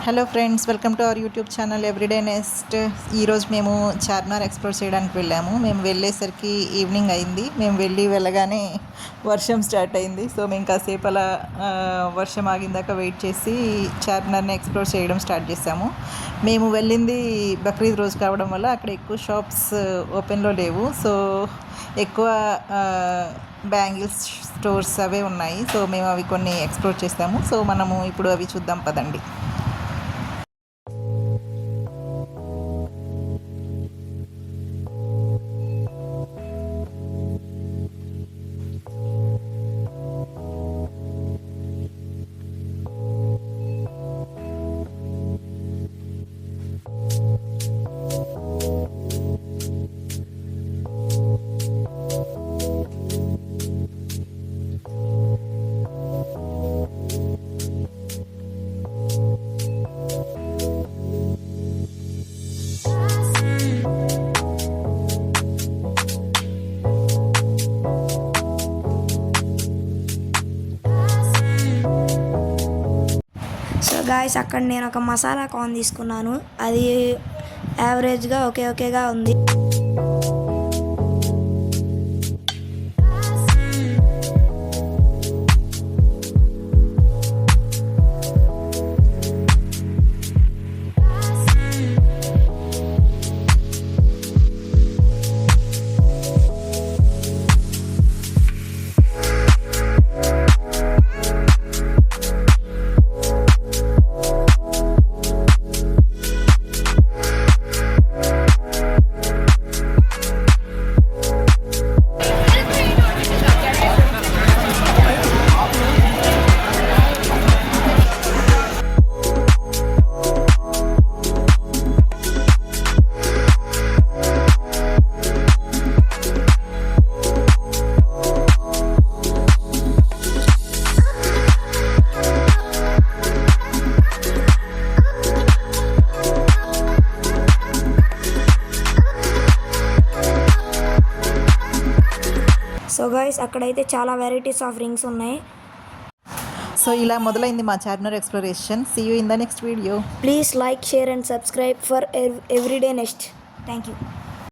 Hello friends, welcome to our YouTube channel Everyday Nest. ఈరోజు మేము Charminar explore చేయడానికి వెళ్ళాము. మేము వెళ్ళేసరికి ఈవినింగ్ అయింది. మేము వెళ్ళగానే వర్షం స్టార్ట్ అయింది. సో మేము కాసేపు అలా వర్షం ఆగిందాక వెయిట్ చేసి చార్మినార్ని ఎక్స్ప్లోర్ చేయడం స్టార్ట్ చేసాము. మేము వెళ్ళింది బక్రీద్ రోజు కావడం వల్ల అక్కడ ఎక్కువ షాప్స్ ఓపెన్లో లేవు. సో ఎక్కువ బ్యాంగిల్స్ స్టోర్స్ అవే ఉన్నాయి. సో మేము అవి కొన్ని ఎక్స్ప్లోర్ చేస్తాము. సో మనము ఇప్పుడు అవి చూద్దాం పదండి. గాయస్, అక్కడ నేను ఒక మసాలా కార్న్ తీసుకున్నాను. అది యావరేజ్గా ఓకేగా ఉంది. సో గైస్, అక్కడైతే చాలా వెరైటీస్ ఆఫ్ రింగ్స్ ఉన్నాయి. సో ఇలా మొదలైంది మా Charminar exploration. See you in the next video. Please like, share and subscribe for Everyday Nest. Thank you.